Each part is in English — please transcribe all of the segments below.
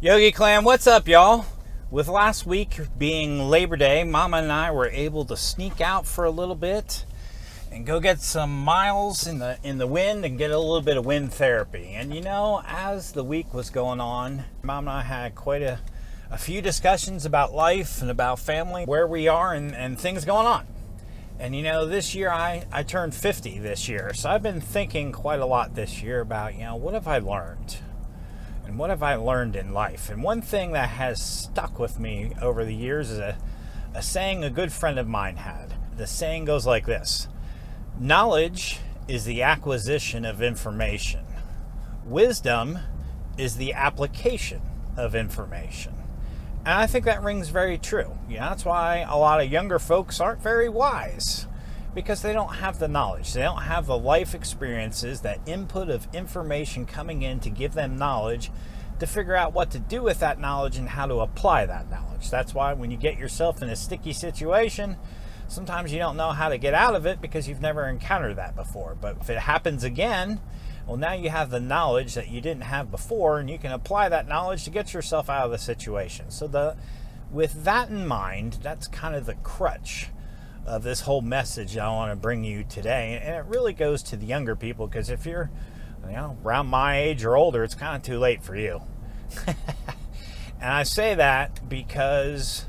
Yogi Clan, what's up, y'all? With last week being Labor Day, Mama and I were able to sneak out for a little bit and go get some miles in the wind and get a little bit of wind therapy. And you know, as the week was going on, Mom and I had quite a few discussions about life and about family, where we are and things going on. And you know, this year I turned 50 this year, so I've been thinking quite a lot this year about, what have I learned? And what have I learned in life? And one thing that has stuck with me over the years is a saying a good friend of mine had. The saying goes like this: knowledge is the acquisition of information. Wisdom is the application of information. And I think that rings very true. That's why a lot of younger folks aren't very wise, because they don't have the knowledge. They don't have the life experiences, that input of information coming in to give them knowledge to figure out what to do with that knowledge and how to apply that knowledge. That's why when you get yourself in a sticky situation, sometimes you don't know how to get out of it because you've never encountered that before. But if it happens again, well, now you have the knowledge that you didn't have before, and you can apply that knowledge to get yourself out of the situation. So with that in mind, that's kind of the crutch of this whole message I want to bring you today. And it really goes to the younger people, because if you're around my age or older, it's kind of too late for you. And I say that because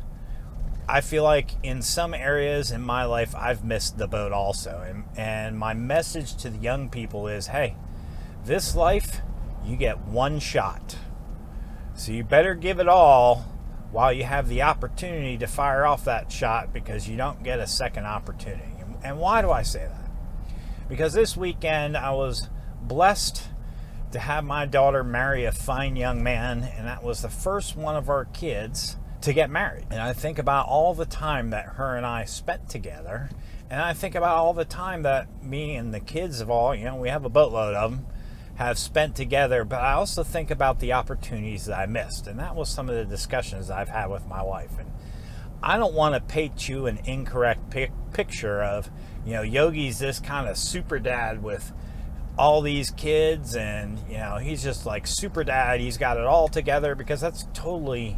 I feel like in some areas in my life I've missed the boat also. And my message to the young people is, hey, this life, you get one shot. So you better give it all while you have the opportunity to fire off that shot, because you don't get a second opportunity. And why do I say that? Because this weekend I was blessed to have my daughter marry a fine young man, and that was the first one of our kids to get married. And I think about all the time that her and I spent together, and I think about all the time that me and the kids have all, we have a boatload of them, have spent together. But I also think about the opportunities that I missed, and that was some of the discussions I've had with my wife. And I don't want to paint you an incorrect picture of, Yogi's this kind of super dad with all these kids, and he's just like super dad, he's got it all together, because that's totally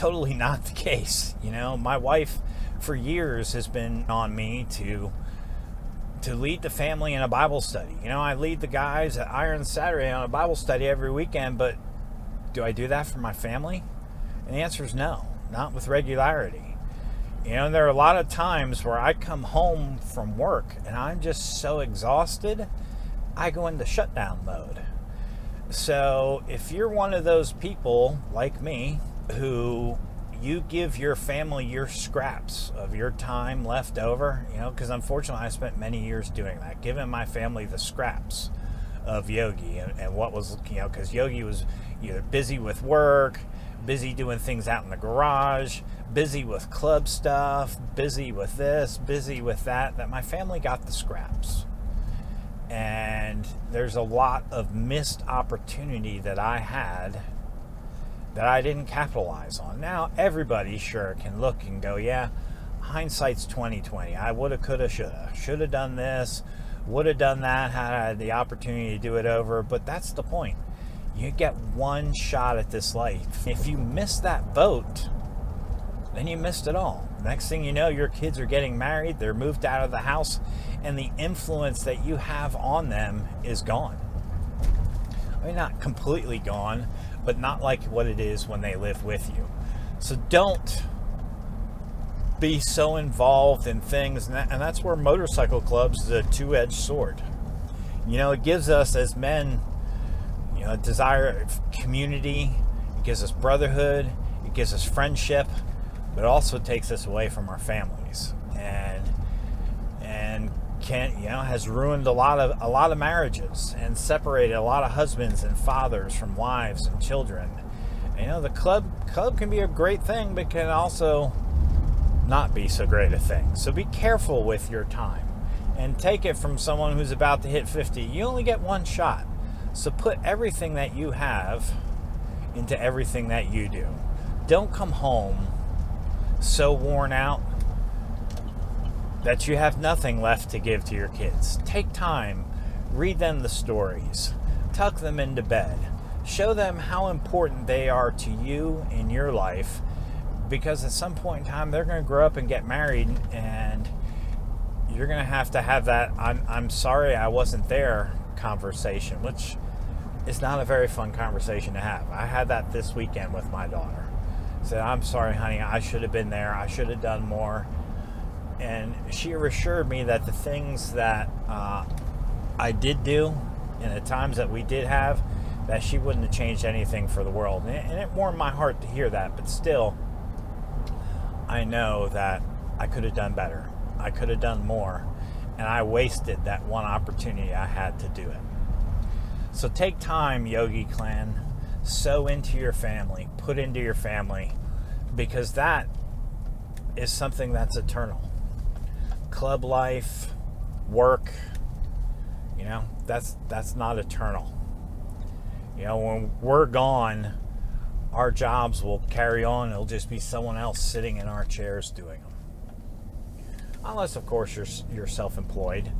not the case. My wife for years has been on me to lead the family in a Bible study. I lead the guys at Iron Saturday on a Bible study every weekend, but do I do that for my family? And the answer is no, not with regularity. There are a lot of times where I come home from work and I'm just so exhausted, I go into shutdown mode. So if you're one of those people like me who you give your family your scraps of your time left over, because unfortunately I spent many years doing that, giving my family the scraps of Yogi and what was, because Yogi was either busy with work, busy doing things out in the garage, busy with club stuff, busy with this, busy with that my family got the scraps. And there's a lot of missed opportunity that I had that I didn't capitalize on. Now, everybody sure can look and go, yeah, hindsight's 20/20. I woulda, coulda, shoulda. Shoulda done this, woulda done that, had I had the opportunity to do it over. But that's the point. You get one shot at this life. If you miss that boat, then you missed it all. Next thing you know, your kids are getting married, they're moved out of the house, and the influence that you have on them is gone. I mean, not completely gone, but not like what it is when they live with you. So don't be so involved in things, and that's where motorcycle clubs is a two-edged sword. It gives us as men, a desire of community, it gives us brotherhood, it gives us friendship, but it also takes us away from our families, and has ruined a lot of marriages and separated a lot of husbands and fathers from wives and children. The club can be a great thing, but can also not be so great a thing. So be careful with your time, and take it from someone who's about to hit 50. You only get one shot. So put everything that you have into everything that you do. Don't come home so worn out that you have nothing left to give to your kids. Take time, read them the stories, tuck them into bed, Show them how important they are to you in your life, because at some point in time they're going to grow up and get married, and you're going to have that I'm sorry I wasn't there conversation, which is not a very fun conversation to have. I had that this weekend with my daughter. I said, I'm sorry, honey, I should have been there. I should have done more. And she assured me that the things that I did do and the times that we did have, that she wouldn't have changed anything for the world. And it warmed my heart to hear that. But still, I know that I could have done better. I could have done more. And I wasted that one opportunity I had to do it. So take time, Yogi Clan. Sow into your family. Put into your family. Because that is something that's eternal. Club life, work, that's not eternal. When we're gone, our jobs will carry on. It'll just be someone else sitting in our chairs doing them. Unless, of course, you're self-employed.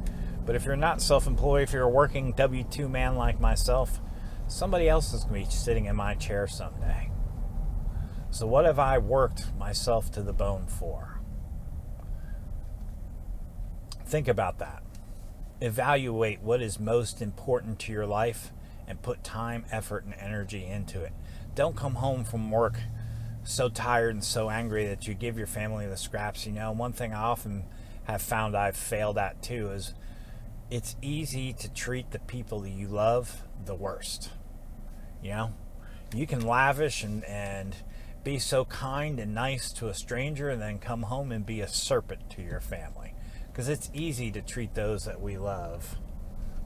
But if you're not self-employed, if you're a working W-2 man like myself, somebody else is going to be sitting in my chair someday. So what have I worked myself to the bone for? Think about that. Evaluate what is most important to your life and put time, effort, and energy into it. Don't come home from work so tired and so angry that you give your family the scraps. One thing I often have found I've failed at too is it's easy to treat the people that you love the worst. You can lavish and be so kind and nice to a stranger and then come home and be a serpent to your family. Because it's easy to treat those that we love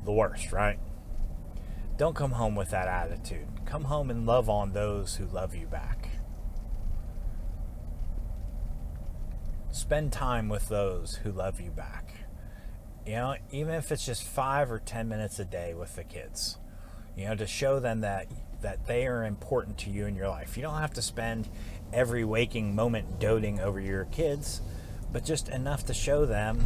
the worst, right? Don't come home with that attitude. Come home and love on those who love you back. Spend time with those who love you back. Even if it's just 5 or 10 minutes a day with the kids. To show them that they are important to you in your life. You don't have to spend every waking moment doting over your kids, but just enough to show them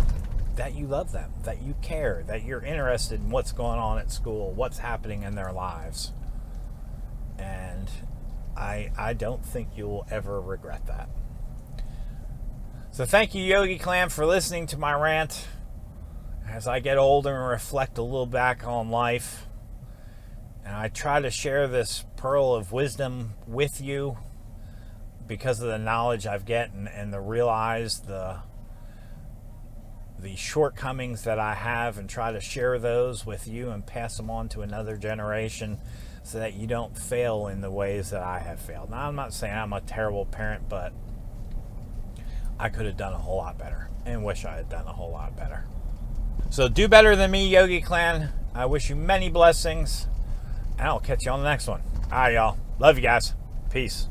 that you love them, that you care, that you're interested in what's going on at school, what's happening in their lives. And I don't think you'll ever regret that. So thank you, Yogi Clan, for listening to my rant. As I get older and reflect a little back on life, and I try to share this pearl of wisdom with you because of the knowledge I've gotten and realize the shortcomings that I have, and try to share those with you and pass them on to another generation so that you don't fail in the ways that I have failed. Now, I'm not saying I'm a terrible parent, but I could have done a whole lot better and wish I had done a whole lot better. So do better than me, Yogi Clan. I wish you many blessings, and I'll catch you on the next one. All right, y'all. Love you guys. Peace.